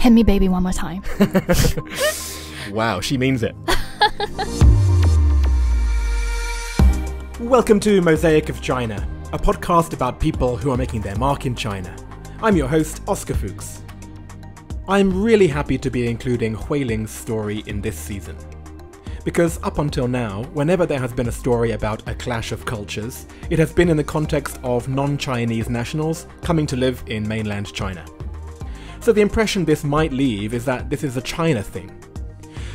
Hit me baby one more time. Wow, she means it. Welcome to Mosaic of China, a podcast about people who are making their mark in China. I'm your host, Oscar Fuchs. I'm really happy to be including Huiling's story in this season. Because up until now, whenever there has been a story about a clash of cultures, it has been in the context of non-Chinese nationals coming to live in mainland China. So the impression this might leave is that this is a China thing.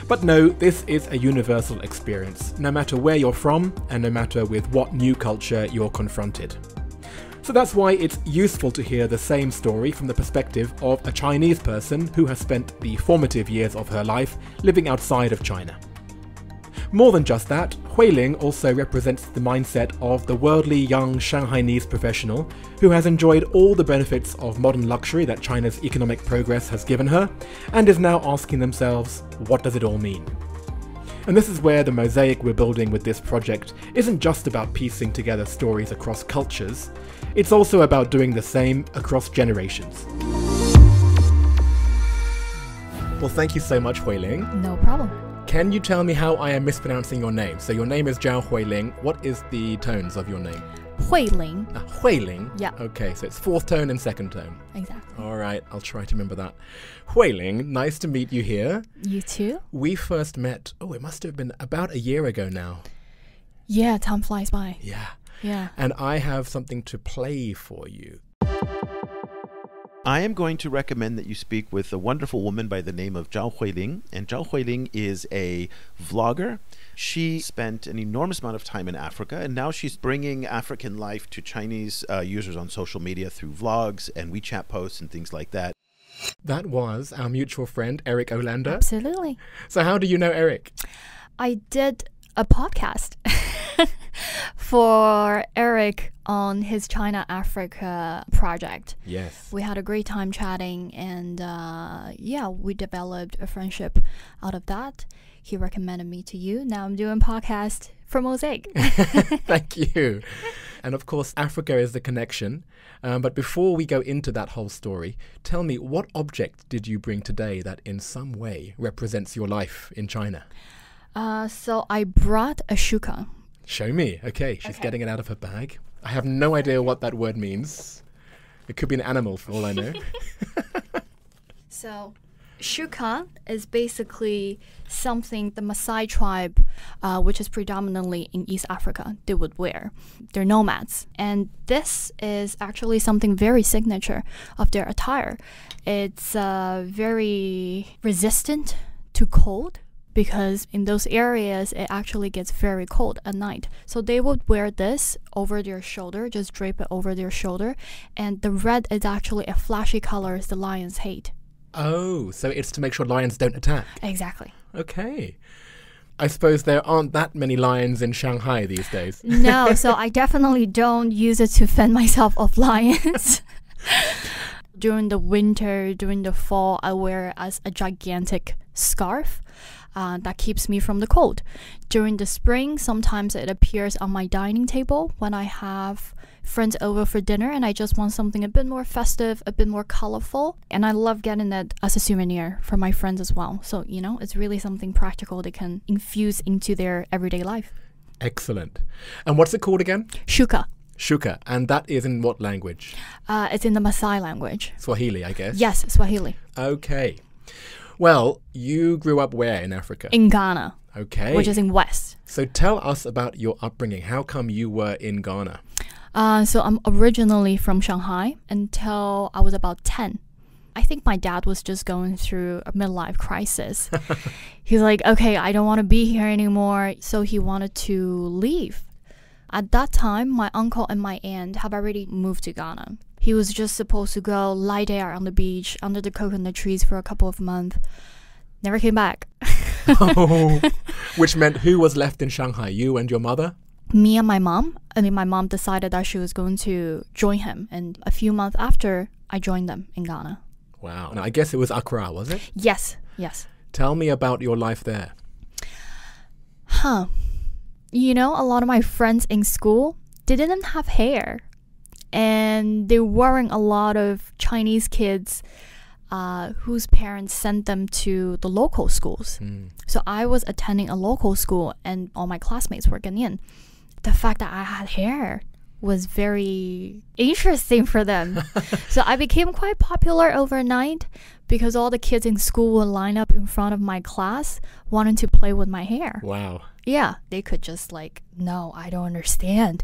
But no, this is a universal experience, no matter where you're from and no matter with what new culture you're confronted. So that's why it's useful to hear the same story from the perspective of a Chinese person who has spent the formative years of her life living outside of China. More than just that, Huiling also represents the mindset of the worldly young Shanghainese professional who has enjoyed all the benefits of modern luxury that China's economic progress has given her, and is now asking themselves, what does it all mean? And this is where the mosaic we're building with this project isn't just about piecing together stories across cultures, it's also about doing the same across generations. Well, thank you so much, Huiling. No problem. Can you tell me how I am mispronouncing your name? So your name is Zhao Huiling. What is the tones of your name? Huiling. Huiling? Yeah. Okay, so it's fourth tone and second tone. Exactly. All right, I'll try to remember that. Huiling, nice to meet you here. You too? We first met, it must have been about a year ago now. Yeah, time flies by. Yeah. And I have something to play for you. I am going to recommend that you speak with a wonderful woman by the name of Zhao Huiling. And Zhao Huiling is a vlogger. She spent an enormous amount of time in Africa, and now she's bringing African life to Chinese users on social media through vlogs and WeChat posts and things like that. That was our mutual friend, Eric Olander. Absolutely. So how do you know Eric? I did a podcast for Eric on his China-Africa project. Yes. We had a great time chatting, and we developed a friendship out of that. He recommended me to you. Now I'm doing podcast for Mosaic. Thank you. And of course, Africa is the connection. But before we go into that whole story, tell me, what object did you bring today that in some way represents your life in China? So I brought a shuka. Show me. Okay, she's getting it out of her bag. I have no idea what that word means. It could be an animal for all I know. So, shuka is basically something the Maasai tribe, which is predominantly in East Africa, they would wear. They're nomads. And this is actually something very signature of their attire. It's very resistant to cold, because in those areas it actually gets very cold at night. So they would wear this over their shoulder, just drape it over their shoulder, and the red is actually a flashy color the lions hate. Oh, so it's to make sure lions don't attack. Exactly. Okay. I suppose there aren't that many lions in Shanghai these days. No, so I definitely don't use it to fend myself off lions. During the winter, during the fall, I wear it as a gigantic scarf. That keeps me from the cold. During the spring, sometimes it appears on my dining table when I have friends over for dinner and I just want something a bit more festive, a bit more colorful. And I love getting it as a souvenir for my friends as well. So, it's really something practical they can infuse into their everyday life. Excellent. And what's it called again? Shuka. Shuka. And that is in what language? It's in the Maasai language. Swahili, I guess. Yes, Swahili. Okay. Well, you grew up where in Africa? In Ghana. Okay. Which is in West. So tell us about your upbringing. How come you were in Ghana? So I'm originally from Shanghai until I was about 10. I think my dad was just going through a midlife crisis. He's like, okay, I don't want to be here anymore. So he wanted to leave. At that time, my uncle and my aunt have already moved to Ghana. He was just supposed to go lie there on the beach under the coconut trees for a couple of months. Never came back. Oh, which meant who was left in Shanghai? You and your mother? Me and my mom. I mean, my mom decided that she was going to join him. And a few months after, I joined them in Ghana. Wow. And I guess it was Accra, was it? Yes. Tell me about your life there. A lot of my friends in school, they didn't have hair. And they weren't a lot of Chinese kids whose parents sent them to the local schools. So I was attending a local school and all my classmates were Ghanaian. The fact that I had hair was very interesting for them. So I became quite popular overnight because all the kids in school would line up in front of my class wanting to play with my hair. Wow. Yeah, they could just like, no, I don't understand.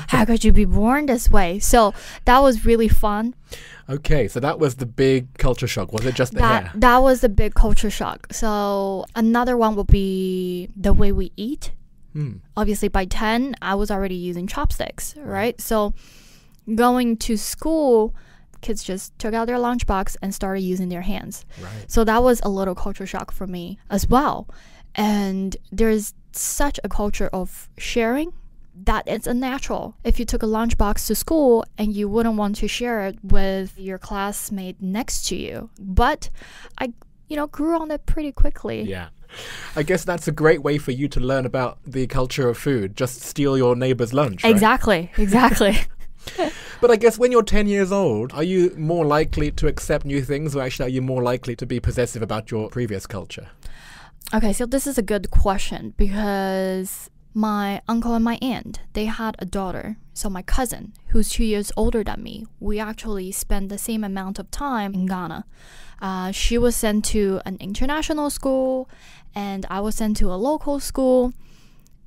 How could you be born this way? So that was really fun. Okay, so that was the big culture shock. Was it just the hair? That was the big culture shock. So another one would be the way we eat. Obviously, by 10, I was already using chopsticks, right? So going to school, kids just took out their lunchbox and started using their hands. Right. So that was a little culture shock for me as well. And there's such a culture of sharing that it's unnatural. If you took a lunchbox to school and you wouldn't want to share it with your classmate next to you. But I, grew on it pretty quickly. Yeah. I guess that's a great way for you to learn about the culture of food. Just steal your neighbor's lunch, right? Exactly. But I guess when you're 10 years old, are you more likely to accept new things, or actually are you more likely to be possessive about your previous culture? Okay, so this is a good question because my uncle and my aunt, they had a daughter. So my cousin, who's 2 years older than me, we actually spent the same amount of time in Ghana. She was sent to an international school and I was sent to a local school.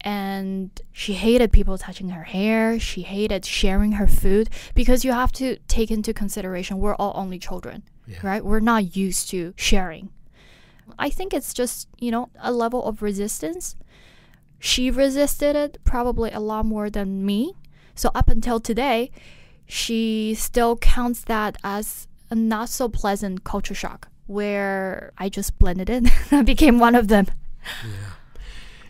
And she hated people touching her hair. She hated sharing her food because you have to take into consideration we're all only children, right? We're not used to sharing. I think it's just, a level of resistance. She resisted it probably a lot more than me. So up until today, she still counts that as a not so pleasant culture shock where I just blended in and became one of them. Yeah.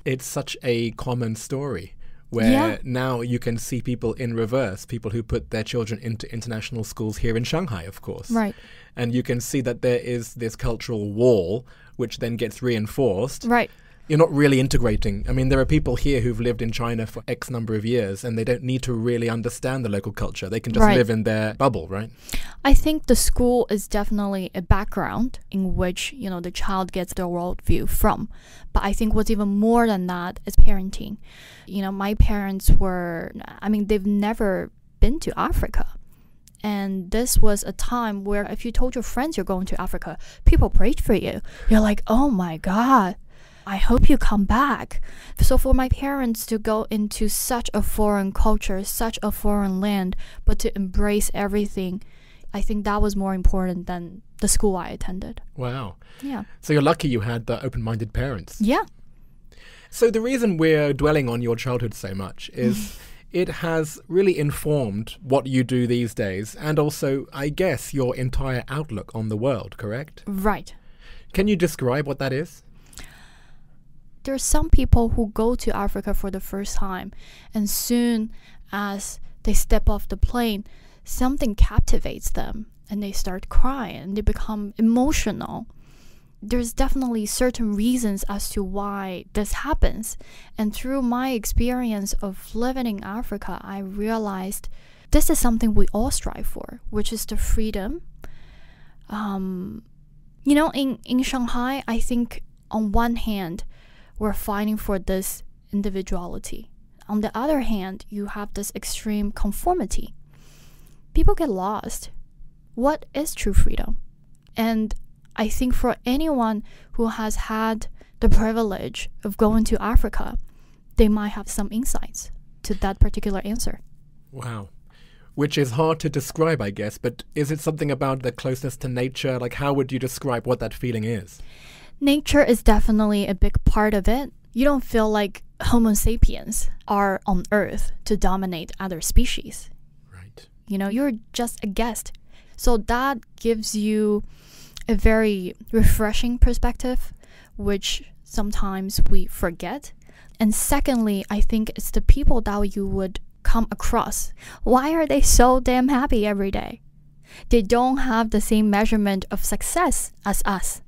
It's such a common story where now you can see people in reverse, people who put their children into international schools here in Shanghai, of course. Right. And you can see that there is this cultural wall which then gets reinforced. Right. You're not really integrating. I mean, there are people here who've lived in China for X number of years and they don't need to really understand the local culture. They can just live in their bubble, right? I think the school is definitely a background in which, the child gets their worldview from. But I think what's even more than that is parenting. My parents they've never been to Africa. And this was a time where if you told your friends you're going to Africa, people prayed for you. You're like, oh my God, I hope you come back. So for my parents to go into such a foreign culture, such a foreign land, but to embrace everything, I think that was more important than the school I attended. Wow. Yeah. So you're lucky you had the open-minded parents. Yeah. So the reason we're dwelling on your childhood so much is it has really informed what you do these days and also, I guess, your entire outlook on the world, correct? Right. Can you describe what that is? There's some people who go to Africa for the first time, and soon as they step off the plane, something captivates them and they start crying and they become emotional. There's definitely certain reasons as to why this happens. And through my experience of living in Africa, I realized this is something we all strive for, which is the freedom. In Shanghai, I think on one hand, we're fighting for this individuality. On the other hand, you have this extreme conformity. People get lost. What is true freedom? And I think for anyone who has had the privilege of going to Africa, they might have some insights to that particular answer. Wow. Which is hard to describe, I guess, but is it something about the closeness to nature? Like, how would you describe what that feeling is? Nature is definitely a big part of it. You don't feel like Homo sapiens are on Earth to dominate other species. Right. You're just a guest. So that gives you a very refreshing perspective, which sometimes we forget. And secondly, I think it's the people that you would come across. Why are they so damn happy every day? They don't have the same measurement of success as us.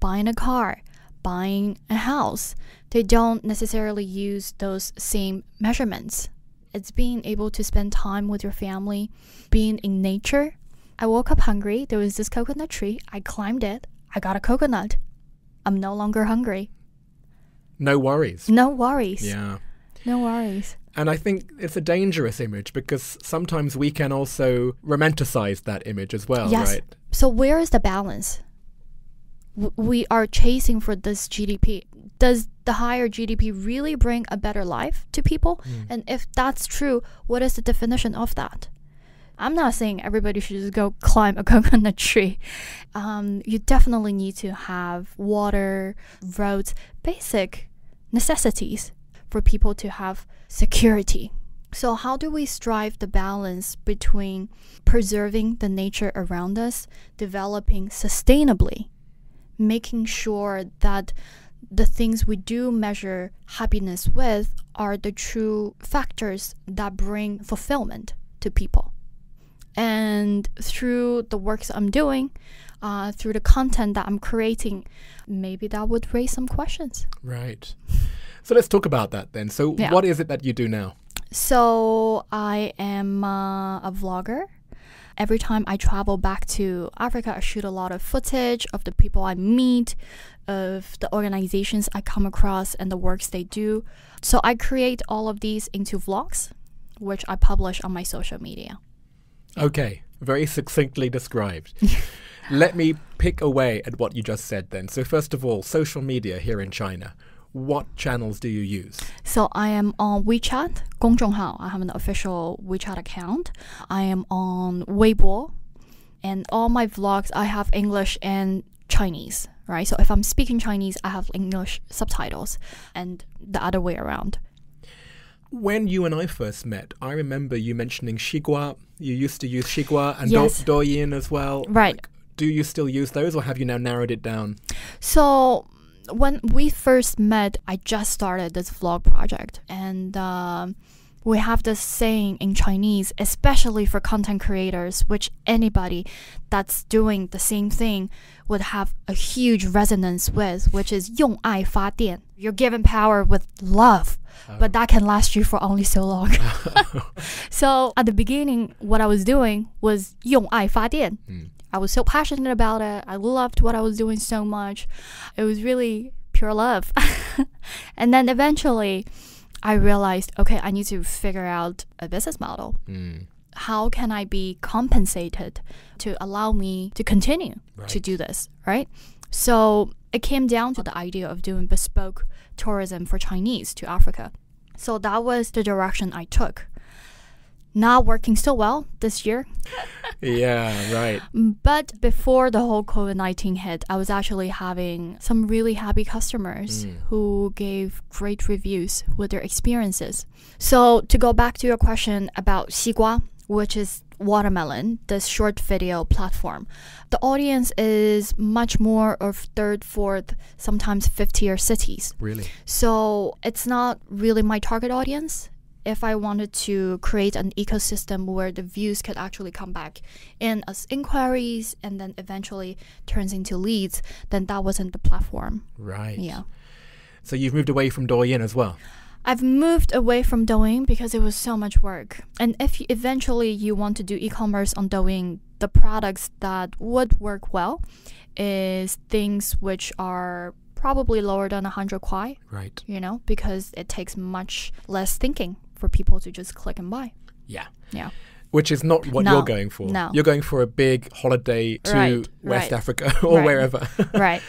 Buying a car, buying a house, they don't necessarily use those same measurements. It's being able to spend time with your family, being in nature, I woke up hungry. There was this coconut tree. I climbed it. I got a coconut. I'm no longer hungry. No worries. No worries. Yeah. No worries. And I think it's a dangerous image because sometimes we can also romanticize that image as well, Yes. right? So where is the balance? We are chasing for this GDP. Does the higher GDP really bring a better life to people? And if that's true, what is the definition of that? I'm not saying everybody should just go climb a coconut tree. You definitely need to have water, roads, basic necessities for people to have security. So how do we strive the balance between preserving the nature around us, developing sustainably, making sure that the things we do measure happiness with are the true factors that bring fulfillment to people? And through the works I'm doing, through the content that I'm creating, maybe that would raise some questions. Right. So let's talk about that then. So what is it that you do now? So I am a vlogger. Every time I travel back to Africa, I shoot a lot of footage of the people I meet, of the organizations I come across and the works they do. So I create all of these into vlogs, which I publish on my social media. Okay, very succinctly described. Let me pick away at what you just said then. So first of all, social media here in China. What channels do you use? So I am on WeChat, 公众号. I have an official WeChat account. I am on Weibo, and all my vlogs, I have English and Chinese, right? So if I'm speaking Chinese, I have English subtitles, and the other way around. When you and I first met, I remember you mentioning Xigua. You used to use Xigua and Yes. Douyin as well. Right. Like, do you still use those, or have you now narrowed it down? So when we first met, I just started this vlog project, and we have this saying in Chinese, especially for content creators, which anybody that's doing the same thing would have a huge resonance with, which is 用爱发电. You're given power with love, but that can last you for only so long. So at the beginning, what I was doing was 用爱发电. I was so passionate about it. I loved what I was doing so much. It was really pure love. And then eventually I realized, okay, I need to figure out a business model. How can I be compensated to allow me to continue to do this, right? So it came down to the idea of doing bespoke tourism for Chinese to Africa. So that was the direction I took. Not working so well this year. Yeah, right. But before the whole COVID-19 hit, I was actually having some really happy customers who gave great reviews with their experiences. So to go back to your question about Xigua, which is watermelon, this short video platform, the audience is much more of third, fourth, sometimes fifth-tier cities. Really? So it's not really my target audience. If I wanted to create an ecosystem where the views could actually come back in as inquiries and then eventually turns into leads, then that wasn't the platform. Right. Yeah. So you've moved away from Douyin as well? I've moved away from Douyin because it was so much work. And if eventually you want to do e-commerce on Douyin, the products that would work well is things which are probably lower than 100 kwai. Right. You know, because it takes much less thinking for people to just click and buy. Yeah. Yeah. Which is not what you're going for. No. You're going for a big holiday to West Africa or wherever. Right.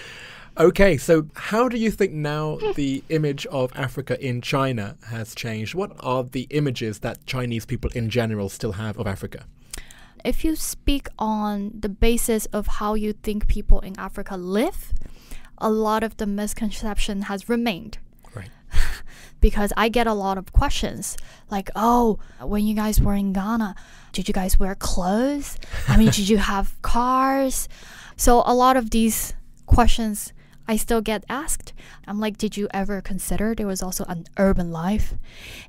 Okay, so how do you think now the image of Africa in China has changed? What are the images that Chinese people in general still have of Africa? If you speak on the basis of how you think people in Africa live, a lot of the misconception has remained. Right. Because I get a lot of questions like, oh, when you guys were in Ghana, did you guys wear clothes? I mean, did you have cars? So a lot of these questions I still get asked. I'm like, did you ever consider there was also an urban life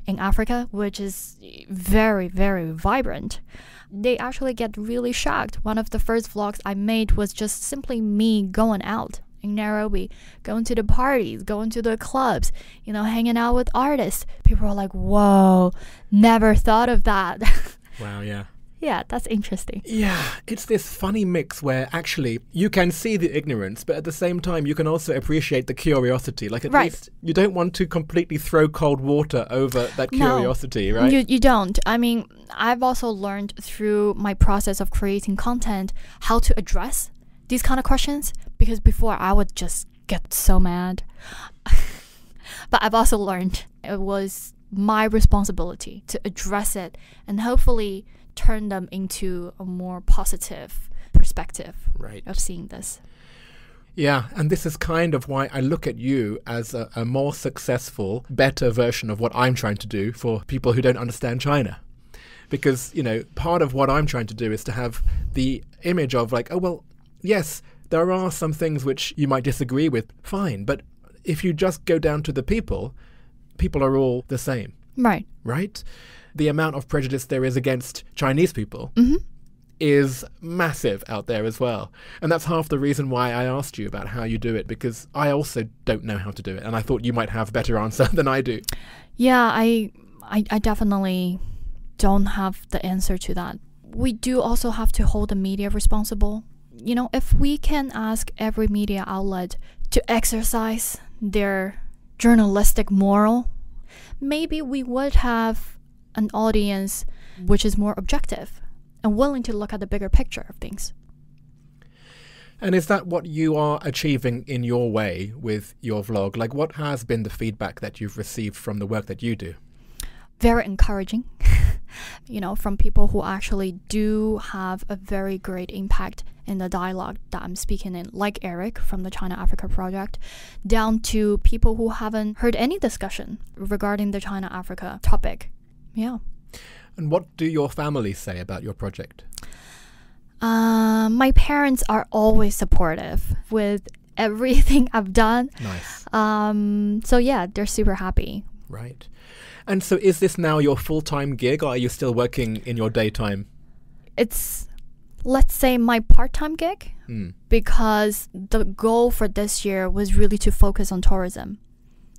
in Africa, which is very, very vibrant? They actually get really shocked. One of the first vlogs I made was just simply me going out in Nairobi, going to the parties, going to the clubs, you know, hanging out with artists. People are like, whoa, never thought of that. Wow, yeah. Yeah, that's interesting. Yeah, it's this funny mix where actually you can see the ignorance, but at the same time you can also appreciate the curiosity. Like at least you don't want to completely throw cold water over that curiosity, right? You don't. I mean, I've also learned through my process of creating content how to address these kind of questions, because before I would just get so mad. But I've also learned it was my responsibility to address it and hopefully turn them into a more positive perspective of seeing this. Yeah, and this is kind of why I look at you as a more successful, better version of what I'm trying to do for people who don't understand China. Because, you know, part of what I'm trying to do is to have the image of like, oh, well, yes, there are some things which you might disagree with, fine. But if you just go down to the people are all the same. Right. Right? The amount of prejudice there is against Chinese people is massive out there as well. And that's half the reason why I asked you about how you do it, because I also don't know how to do it. And I thought you might have a better answer than I do. Yeah, I definitely don't have the answer to that. We do also have to hold the media responsible. You know, if we can ask every media outlet to exercise their journalistic moral, maybe we would have an audience which is more objective and willing to look at the bigger picture of things. And is that what you are achieving in your way with your vlog? Like, what has been the feedback that you've received from the work that you do? Very encouraging, you know, from people who actually do have a very great impact in the dialogue that I'm speaking in, like Eric from the China-Africa project, down to people who haven't heard any discussion regarding the China-Africa topic. Yeah. And what do your family say about your project? My parents are always supportive with everything I've done. Nice. So yeah, they're super happy. Right. And so is this now your full-time gig, or are you still working in your daytime? It's, let's say, my part-time gig, because the goal for this year was really to focus on tourism.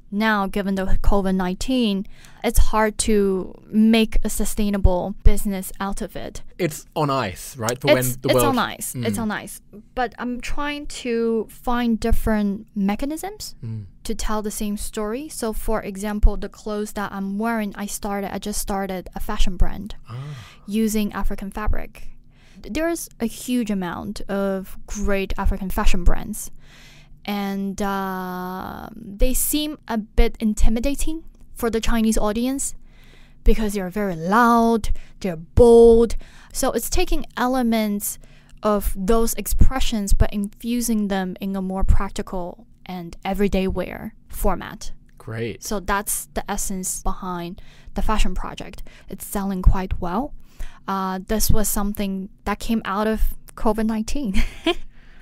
Now, given the COVID-19, it's hard to make a sustainable business out of it. It's on ice, right? It's on ice. It's on ice. But I'm trying to find different mechanisms to tell the same story. So, for example, the clothes that I'm wearing, I just started a fashion brand using African fabric. There's a huge amount of great African fashion brands. And they seem a bit intimidating for the Chinese audience because they're very loud, they're bold. So it's taking elements of those expressions but infusing them in a more practical and everyday wear format. Great. So that's the essence behind the fashion project. It's selling quite well. This was something that came out of COVID-19.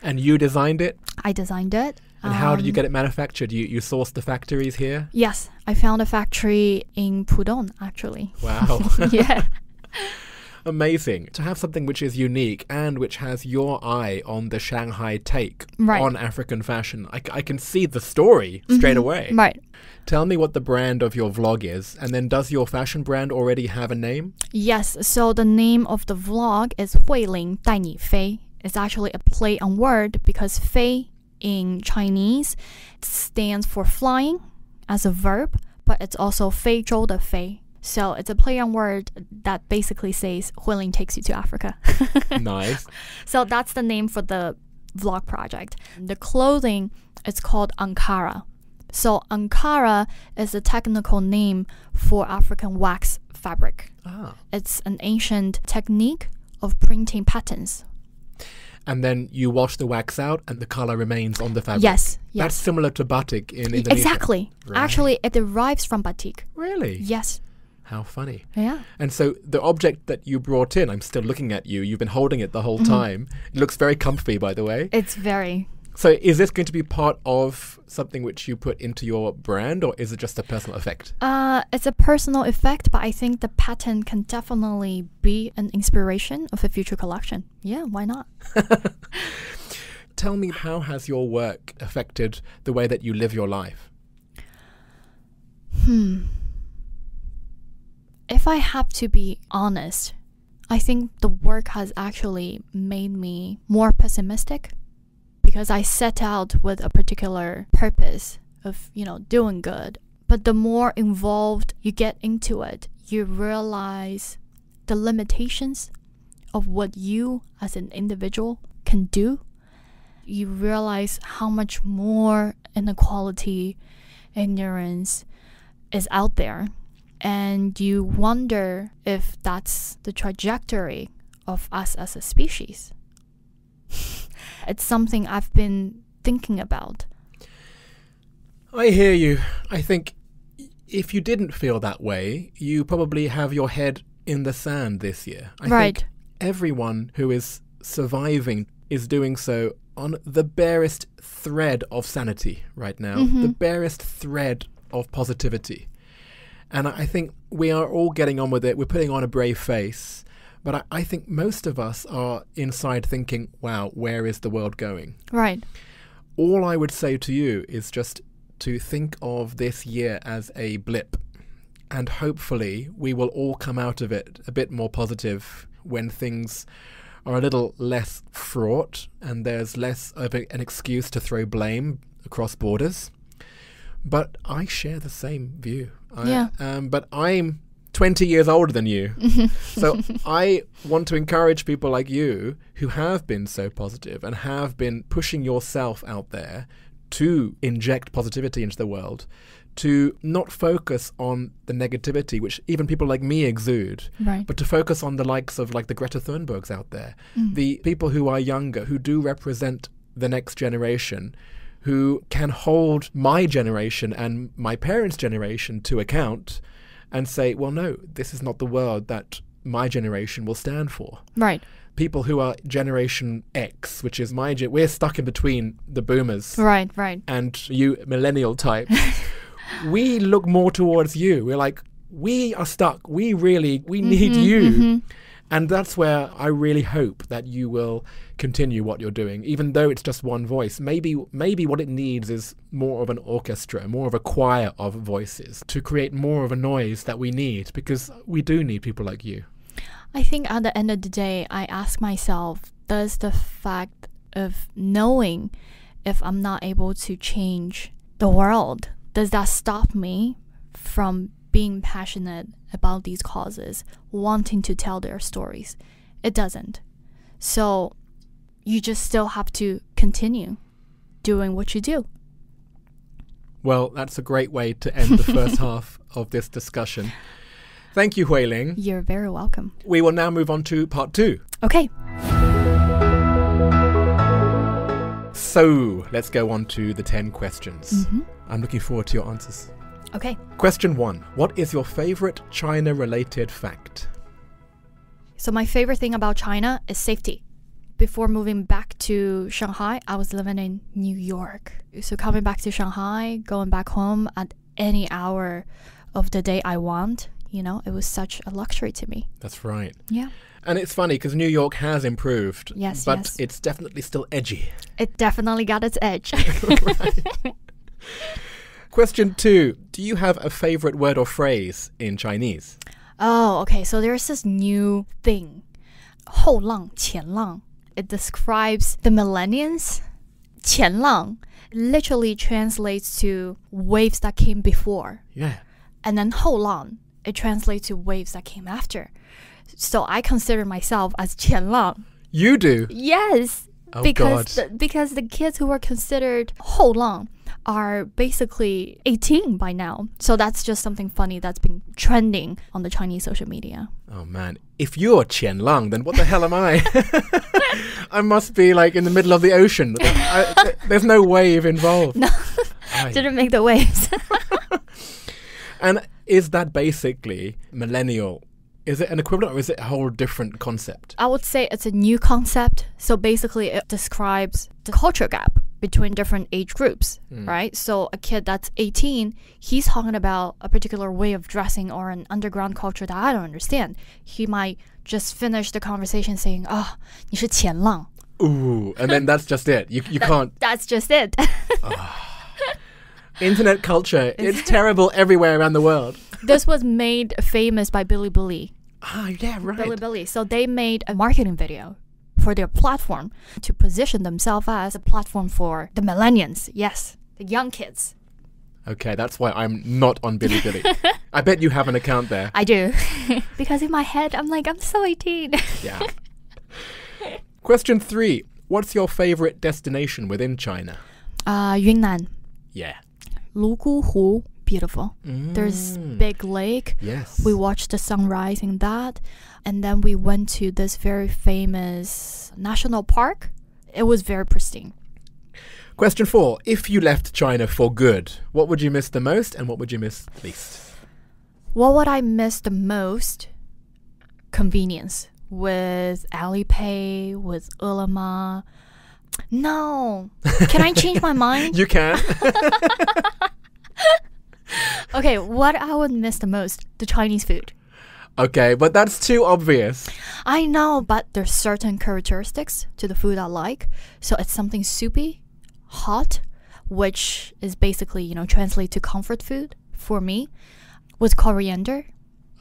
And you designed it? I designed it. And how did you get it manufactured? You sourced the factories here? Yes, I found a factory in Pudong, actually. Wow. Yeah. Amazing. To have something which is unique and which has your eye on the Shanghai take on African fashion. I can see the story straight away. Right. Tell me what the brand of your vlog is, and then does your fashion brand already have a name? Yes, so the name of the vlog is 慧玲带你飞. It's actually a play on word because 飞 in Chinese stands for flying as a verb, but it's also 非洲的非. So it's a play on word that basically says Huiling takes you to Africa. Nice. So that's the name for the vlog project. The clothing is called Ankara. So Ankara is a technical name for African wax fabric. It's an ancient technique of printing patterns. And then you wash the wax out and the color remains on the fabric. Yes. That's similar to batik in Indonesia. Exactly. Right. Actually, it derives from batik. Really? Yes. How funny. Yeah. And so the object that you brought in, I'm still looking at you. You've been holding it the whole time. It looks very comfy, by the way. It's very. So is this going to be part of something which you put into your brand, or is it just a personal effect? It's a personal effect, but I think the pattern can definitely be an inspiration of a future collection. Yeah, why not? Tell me, how has your work affected the way that you live your life? If I have to be honest, I think the work has actually made me more pessimistic because I set out with a particular purpose of, doing good. But the more involved you get into it, you realize the limitations of what you as an individual can do. You realize how much more inequality, ignorance is out there. And you wonder if that's the trajectory of us as a species. It's something I've been thinking about. I hear you. I think if you didn't feel that way, you probably have your head in the sand this year. I think everyone who is surviving is doing so on the barest thread of sanity right now, the barest thread of positivity. And I think we are all getting on with it. We're putting on a brave face. But I think most of us are inside thinking, wow, where is the world going? Right. All I would say to you is just to think of this year as a blip. And hopefully we will all come out of it a bit more positive when things are a little less fraught and there's less of an excuse to throw blame across borders. But I share the same view. But I'm 20 years older than you. So I want to encourage people like you who have been so positive and have been pushing yourself out there to inject positivity into the world, to not focus on the negativity which even people like me exude, but to focus on the likes of like the Greta Thunbergs out there, the people who are younger, who do represent the next generation, who can hold my generation and my parents' generation to account and say, well, no, this is not the world that my generation will stand for. Right. People who are Generation X, which is we're stuck in between the boomers. Right. And you millennial type. We look more towards you. We're like, we are stuck. We need you. And that's where I really hope that you will continue what you're doing, even though it's just one voice. Maybe what it needs is more of an orchestra, more of a choir of voices to create more of a noise that we need, because we do need people like you. I think at the end of the day, I ask myself, does the fact of knowing if I'm not able to change the world, does that stop me from being passionate about these causes, wanting to tell their stories? It doesn't. So you just still have to continue doing what you do. Well, that's a great way to end the first half of this discussion. Thank you, Huiling. You're very welcome. We will now move on to part 2. Okay. So let's go on to the 10 questions. I'm looking forward to your answers. Okay. Question 1. What is your favorite China-related fact? So my favorite thing about China is safety. Before moving back to Shanghai, I was living in New York. So coming back to Shanghai, going back home at any hour of the day I want, it was such a luxury to me. That's right. Yeah. And it's funny because New York has improved. Yes, but it's definitely still edgy. It definitely got its edge. Right. Question 2. Do you have a favorite word or phrase in Chinese? Oh, okay. So there's this new thing. 后浪,前浪. It describes the millennials. 前浪 literally translates to waves that came before. Yeah. And then 后浪, it translates to waves that came after. So I consider myself as 前浪. You do? Yes. Oh, because God. Because the kids who are considered 后浪 are basically 18 by now. So that's just something funny that's been trending on the Chinese social media. Oh, man. If you're Qianlang, then what the hell am I? I must be like in the middle of the ocean. There's no wave involved. No, didn't make the waves. And is that basically millennial? Is it an equivalent or is it a whole different concept? I would say it's a new concept. So basically it describes the culture gap between different age groups, right? So a kid that's 18, he's talking about a particular way of dressing or an underground culture that I don't understand. He might just finish the conversation saying, "Oh, 你是前浪." Ooh, and then that's just it. You can't. That's just it. Internet culture, it's terrible everywhere around the world. This was made famous by Bilibili. Ah, yeah, right. Bilibili. So they made a marketing video for their platform to position themselves as a platform for the millennials. Yes, the young kids. Okay, that's why I'm not on Bilibili. I bet you have an account there. I do. Because in my head, I'm like, I'm so 18. Yeah. Question 3. What's your favorite destination within China? Yunnan. Yeah. Luguhu. Beautiful. There's big lake. Yes. We watched the sunrise in that. And then we went to this very famous national park. It was very pristine. Question 4. If you left China for good, what would you miss the most and what would you miss least? What would I miss the most? Convenience. With Alipay, with Ulama. No. Can I change my mind? You can. Okay, what I would miss the most? The Chinese food. Okay, but that's too obvious. I know, but there's certain characteristics to the food I like. So it's something soupy, hot, which is basically, translate to comfort food for me, with coriander.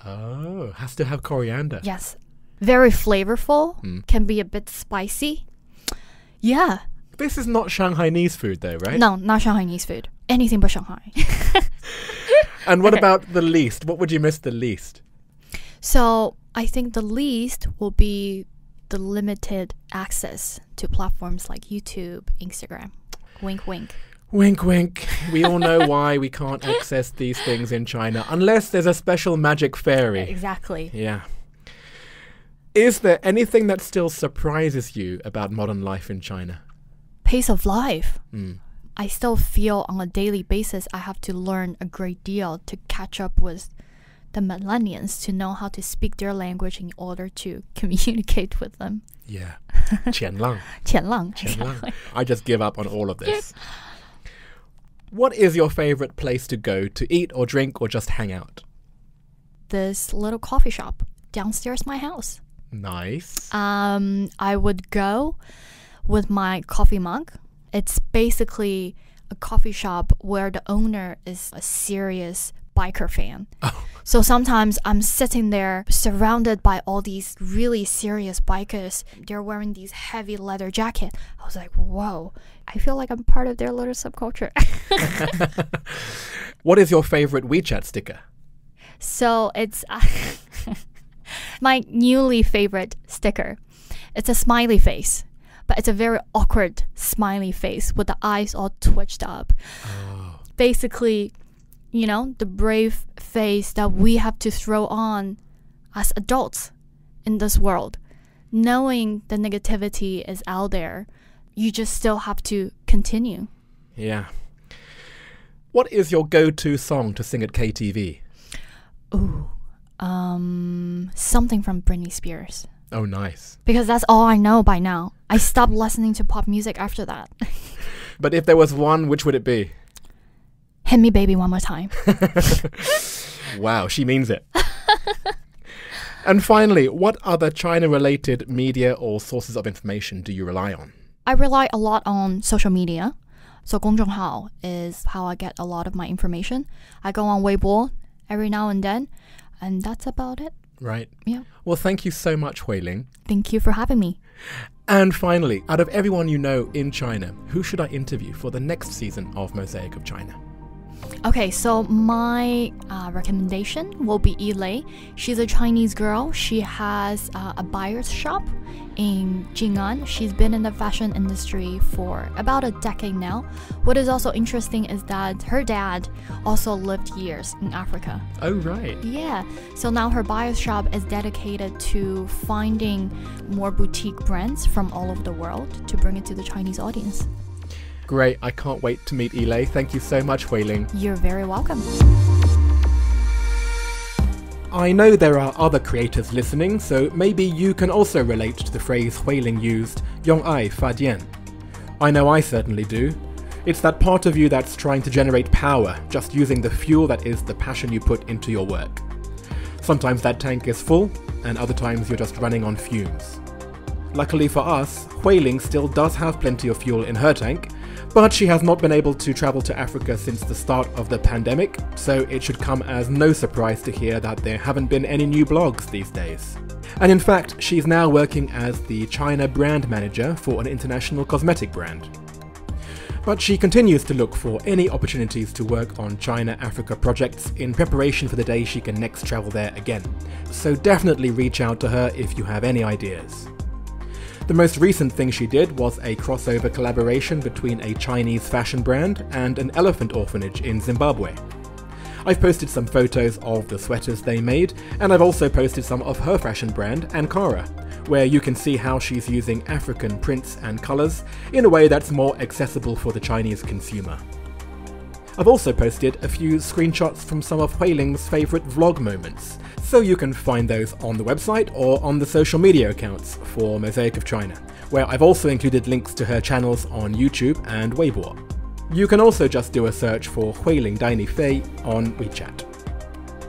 Oh, has to have coriander. Yes. Very flavorful, can be a bit spicy. Yeah. This is not Shanghainese food though, right? No, not Shanghainese food. Anything but Shanghai. And what about the least? What would you miss the least? So I think the least will be the limited access to platforms like YouTube, Instagram. Wink, wink. Wink, wink. We all know why we can't access these things in China unless there's a special magic fairy. Exactly. Yeah. Is there anything that still surprises you about modern life in China? Pace of life. I still feel on a daily basis I have to learn a great deal to catch up with the millennials, to know how to speak their language in order to communicate with them. Yeah. Qianlang. Qianlang. Qianlang. I just give up on all of this. What is your favorite place to go to eat or drink or just hang out? This little coffee shop downstairs my house. Nice. I would go with my coffee mug. It's basically a coffee shop where the owner is a serious biker fan. Oh. So sometimes I'm sitting there surrounded by all these really serious bikers. They're wearing these heavy leather jackets. I was like, whoa, I feel like I'm part of their little subculture. What is your favorite WeChat sticker? So it's my newly favorite sticker. It's a smiley face, but it's a very awkward smiley face with the eyes all twitched up. Oh. Basically, the brave face that we have to throw on as adults in this world. Knowing the negativity is out there, you just still have to continue. Yeah. What is your go-to song to sing at KTV? Ooh, something from Britney Spears. Oh, nice. Because that's all I know by now. I stopped listening to pop music after that. But if there was one, which would it be? Hit me, baby, one more time. Wow, she means it. And finally, what other China-related media or sources of information do you rely on? I rely a lot on social media. So 公众号 is how I get a lot of my information. I go on Weibo every now and then, and that's about it. Right. Yeah. Well, thank you so much, Huiling. Thank you for having me. And finally, out of everyone you know in China, who should I interview for the next season of Mosaic of China? Okay, so my recommendation will be Yilei. She's a Chinese girl. She has a buyer's shop in Jing'an. She's been in the fashion industry for about a decade now. What is also interesting is that her dad also lived years in Africa. Oh, right. Yeah, so now her buyer's shop is dedicated to finding more boutique brands from all over the world to bring it to the Chinese audience. Great. I can't wait to meet Yilei. Thank you so much, Huiling. You're very welcome. I know there are other creators listening, so maybe you can also relate to the phrase Huiling used, 用爱发电. I know I certainly do. It's that part of you that's trying to generate power, just using the fuel that is the passion you put into your work. Sometimes that tank is full, and other times you're just running on fumes. Luckily for us, Huiling still does have plenty of fuel in her tank, But she has not been able to travel to Africa since the start of the pandemic, so it should come as no surprise to hear that there haven't been any new blogs these days. And in fact, she's now working as the China brand manager for an international cosmetic brand. But she continues to look for any opportunities to work on China-Africa projects in preparation for the day she can next travel there again. So definitely reach out to her if you have any ideas. The most recent thing she did was a crossover collaboration between a Chinese fashion brand and an elephant orphanage in Zimbabwe. I've posted some photos of the sweaters they made, and I've also posted some of her fashion brand, Ankara, where you can see how she's using African prints and colours in a way that's more accessible for the Chinese consumer. I've also posted a few screenshots from some of Huiling's favourite vlog moments, so you can find those on the website or on the social media accounts for Mosaic of China, where I've also included links to her channels on YouTube and Weibo. You can also just do a search for HuilinginAfrica on WeChat.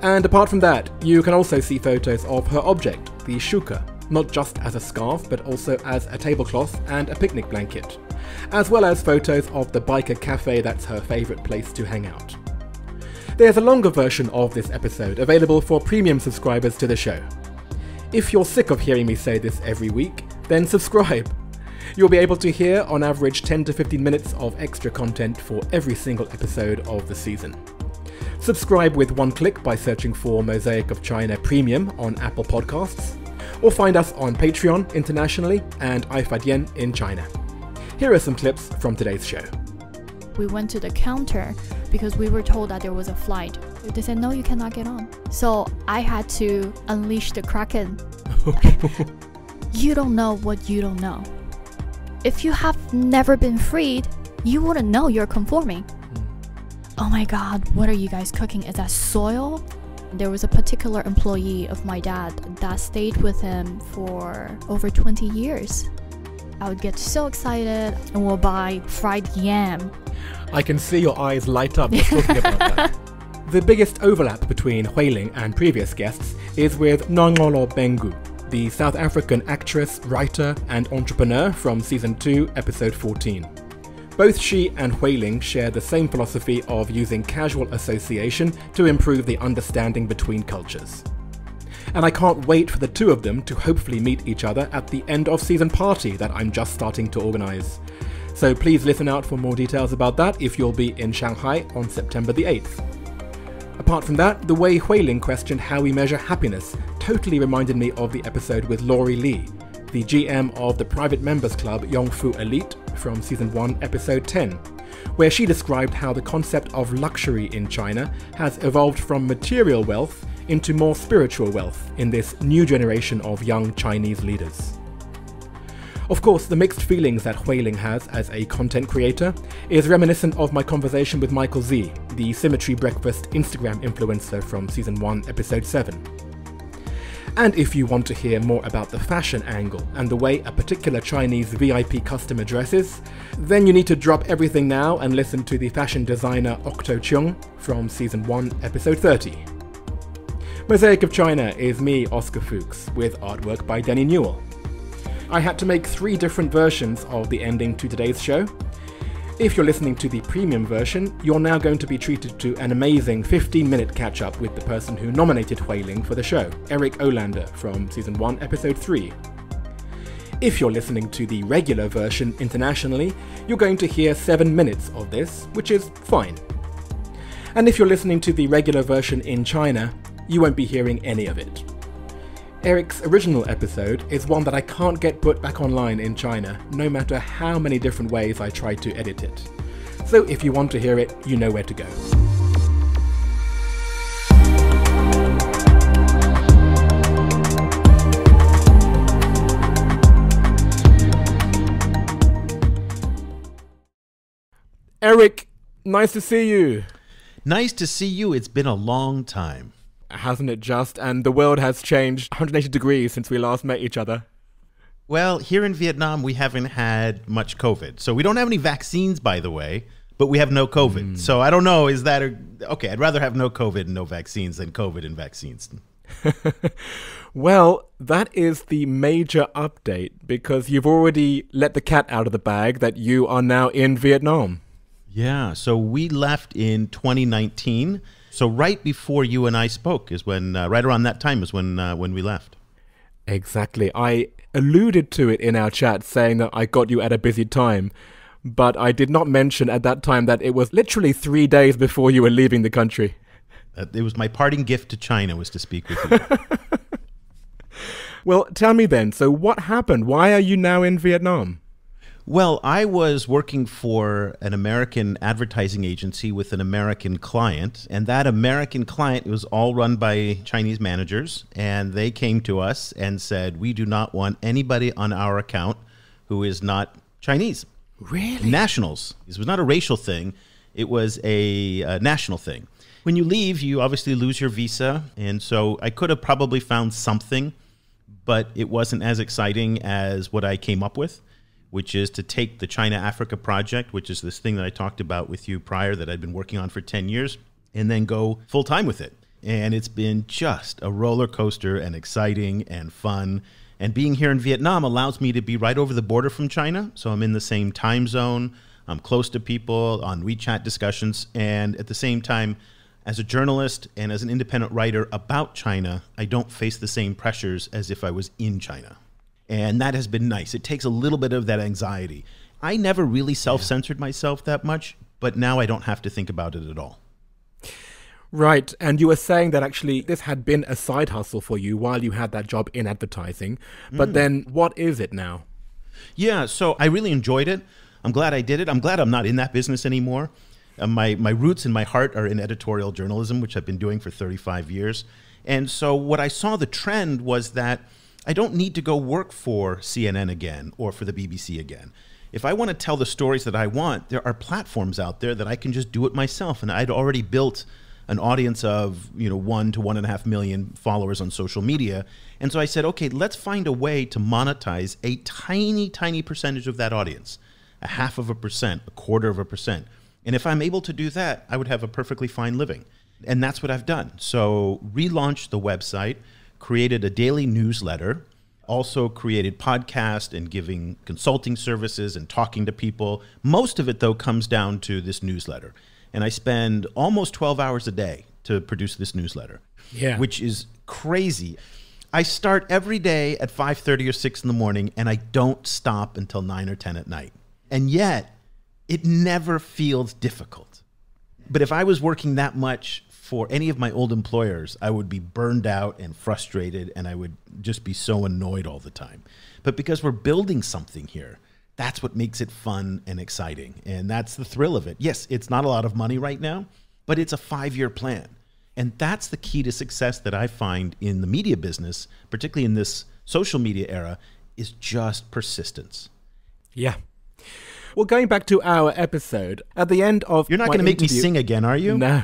And apart from that, you can also see photos of her object, the shuka, not just as a scarf but also as a tablecloth and a picnic blanket, as well as photos of the biker cafe that's her favourite place to hang out. There's a longer version of this episode available for premium subscribers to the show. If you're sick of hearing me say this every week, then subscribe. You'll be able to hear on average 10 to 15 minutes of extra content for every single episode of the season. Subscribe with one click by searching for Mosaic of China Premium on Apple Podcasts, or find us on Patreon internationally and iFadian in China. Here are some clips from today's show. We went to the counter because we were told that there was a flight. They said, no, you cannot get on. So I had to unleash the Kraken. You don't know what you don't know. If you have never been freed, you wouldn't know you're conforming. Oh my God, what are you guys cooking? Is that soil? There was a particular employee of my dad that stayed with him for over 20 years. I would get so excited and we'll buy fried yam. I can see your eyes light up just talking about that. The biggest overlap between Huiling and previous guests is with Nongolo Bengu, the South African actress, writer and entrepreneur from Season 2, Episode 14. Both she and Huiling share the same philosophy of using casual association to improve the understanding between cultures. And I can't wait for the two of them to hopefully meet each other at the end of season party that I'm just starting to organise. So please listen out for more details about that if you'll be in Shanghai on September the 8th. Apart from that, the way Huiling questioned how we measure happiness totally reminded me of the episode with Laurie Lee, the GM of the private members club Yongfu Elite from Season 1, Episode 10, where she described how the concept of luxury in China has evolved from material wealth into more spiritual wealth in this new generation of young Chinese leaders. Of course, the mixed feelings that Huiling has as a content creator is reminiscent of my conversation with Michael Z, the Symmetry Breakfast Instagram influencer from Season 1, Episode 7. And if you want to hear more about the fashion angle and the way a particular Chinese VIP customer dresses, then you need to drop everything now and listen to the fashion designer Octo Chung from Season 1, Episode 30. Mosaic of China is me, Oscar Fuchs, with artwork by Denny Newell. I had to make 3 different versions of the ending to today's show. If you're listening to the premium version, you're now going to be treated to an amazing 15-minute catch-up with the person who nominated Huiling for the show, Eric Olander from Season 1, Episode 3. If you're listening to the regular version internationally, you're going to hear 7 minutes of this, which is fine. And if you're listening to the regular version in China, you won't be hearing any of it. Eric's original episode is one that I can't get put back online in China, no matter how many different ways I try to edit it. So if you want to hear it, you know where to go. Eric, nice to see you. Nice to see you. It's been a long time. Hasn't it just? And the world has changed 180 degrees since we last met each other. Well, here in Vietnam, we haven't had much COVID. So we don't have any vaccines, by the way, but we have no COVID. So I don't know, is that... okay, I'd rather have no COVID and no vaccines than COVID and vaccines. Well, that is the major update because you've already let the cat out of the bag that you are now in Vietnam. Yeah, so we left in 2019. So right before you and I spoke is when, right around that time is when we left. Exactly. I alluded to it in our chat saying that I got you at a busy time, but I did not mention at that time that it was literally 3 days before you were leaving the country. It was my parting gift to China was to speak with you. Well, tell me then, so what happened? Why are you now in Vietnam? Well, I was working for an American advertising agency with an American client, and that American client was all run by Chinese managers, and they came to us and said, we do not want anybody on our account who is not Chinese. Really? Nationals. This was not a racial thing. It was a national thing. When you leave, you obviously lose your visa, and so I could have probably found something, but it wasn't as exciting as what I came up with, which is to take the China-Africa project, which is this thing that I talked about with you prior that I'd been working on for 10 years, and then go full-time with it. And it's been just a roller coaster and exciting and fun. And being here in Vietnam allows me to be right over the border from China, so I'm in the same time zone, I'm close to people on WeChat discussions, and at the same time, as a journalist and as an independent writer about China, I don't face the same pressures as if I was in China. And that has been nice. It takes a little bit of that anxiety. I never really self-censored myself that much, but now I don't have to think about it at all. Right, and you were saying that actually this had been a side hustle for you while you had that job in advertising, but then what is it now? Yeah, so I really enjoyed it. I'm glad I did it. I'm glad I'm not in that business anymore. My roots and my heart are in editorial journalism, which I've been doing for 35 years. And so what I saw the trend was that I don't need to go work for CNN again or for the BBC again. If I want to tell the stories that I want, there are platforms out there that I can just do it myself. And I'd already built an audience of 1 to 1.5 million followers on social media. And so I said, okay, let's find a way to monetize a tiny, tiny percentage of that audience, 0.5%, 1/4%. And if I'm able to do that, I would have a perfectly fine living. And that's what I've done. So relaunched the website, created a daily newsletter, also created podcast and giving consulting services and talking to people. Most of it, though, comes down to this newsletter. And I spend almost 12 hours a day to produce this newsletter, which is crazy. I start every day at 5:30 or 6 in the morning, and I don't stop until 9 or 10 at night. And yet, it never feels difficult. But if I was working that much for any of my old employers, I would be burned out and frustrated, and I would just be so annoyed all the time. But because we're building something here, that's what makes it fun and exciting. And that's the thrill of it. Yes, it's not a lot of money right now, but it's a 5-year plan. And that's the key to success that I find in the media business, particularly in this social media era, is just persistence. Yeah. Well, going back to our episode, at the end of You're not going to make me sing again, are you? No.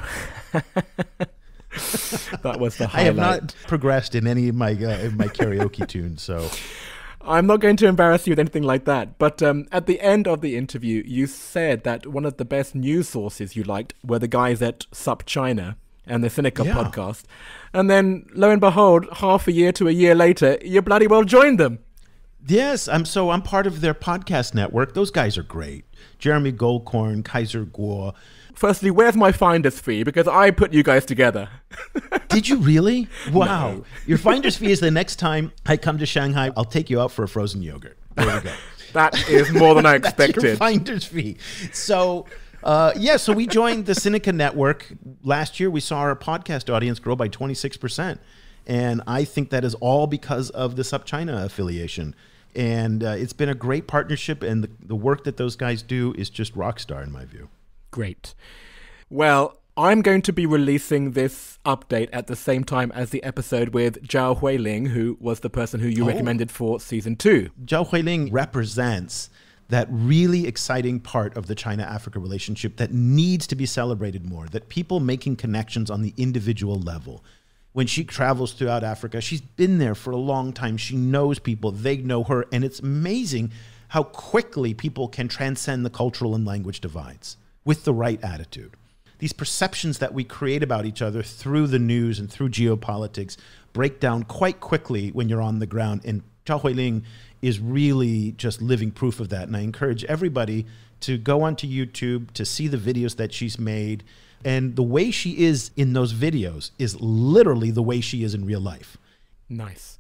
That was the highlight. I have not progressed in any of my karaoke tunes, so... I'm not going to embarrass you with anything like that. But at the end of the interview, you said that one of the best news sources you liked were the guys at s02e28 China and the Sinica podcast. And then, lo and behold, half a year to a year later, you bloody well joined them. Yes, I'm part of their podcast network. Those guys are great. Jeremy Goldkorn, Kaiser Guo. Firstly, where's my finder's fee? Because I put you guys together. Did you really? Wow. No. Your finder's fee is the next time I come to Shanghai, I'll take you out for a frozen yogurt. There you go. That is more than I expected. That's your finder's fee. So, so we joined the Sinica network. Last year, we saw our podcast audience grow by 26%. And I think that is all because of the s02e28 China affiliation. And it's been a great partnership, and the work that those guys do is just rock star in my view. Great. Well, I'm going to be releasing this update at the same time as the episode with Zhao Huiling, who was the person who you recommended for season 2. Zhao Huiling represents that really exciting part of the China-Africa relationship that needs to be celebrated more, that people making connections on the individual level. When she travels throughout Africa, she's been there for a long time. She knows people, they know her, and it's amazing how quickly people can transcend the cultural and language divides with the right attitude. These perceptions that we create about each other through the news and through geopolitics break down quite quickly when you're on the ground. And Zhao Huiling is really just living proof of that. And I encourage everybody to go onto YouTube to see the videos that she's made. And the way she is in those videos is literally the way she is in real life. Nice.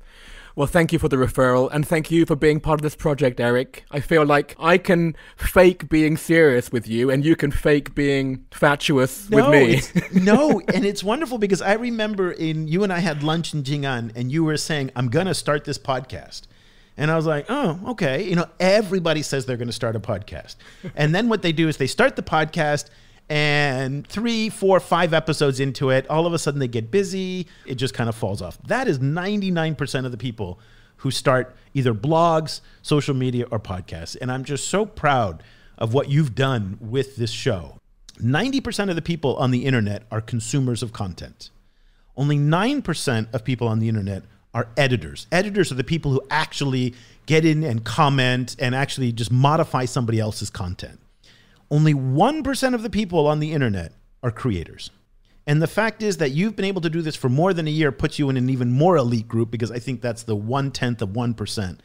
Well, thank you for the referral, and thank you for being part of this project, Eric. I feel like I can fake being serious with you, and you can fake being fatuous with me. And it's wonderful because I remember you and I had lunch in Jing'an, and you were saying, I'm going to start this podcast. And I was like, oh, okay. You know, everybody says they're going to start a podcast. And then what they do is they start the podcast, and 3, 4, 5 episodes into it, all of a sudden they get busy. It just kind of falls off. That is 99% of the people who start either blogs, social media, or podcasts. And I'm just so proud of what you've done with this show. 90% of the people on the internet are consumers of content. Only 9% of people on the internet are editors. Editors are the people who actually get in and comment and actually just modify somebody else's content. Only 1% of the people on the internet are creators. And the fact is that you've been able to do this for more than a year puts you in an even more elite group, because I think that's the 1/10 of 1%.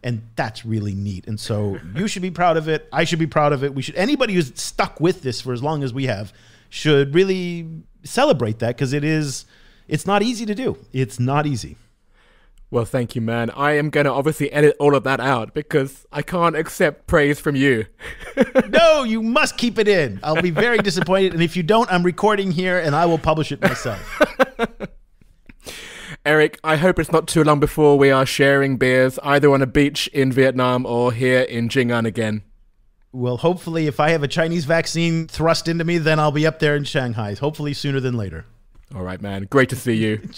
And that's really neat. And so you should be proud of it. I should be proud of it. Anybody who's stuck with this for as long as we have should really celebrate that, because it's not easy to do. It's not easy. Well, thank you, man. I am going to obviously edit all of that out because I can't accept praise from you. No, you must keep it in. I'll be very disappointed. And if you don't, I'm recording here and I will publish it myself. Eric, I hope it's not too long before we are sharing beers either on a beach in Vietnam or here in Jing'an again. Well, hopefully if I have a Chinese vaccine thrust into me, then I'll be up there in Shanghai. Hopefully sooner than later. All right, man. Great to see you.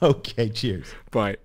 Okay, cheers. Bye.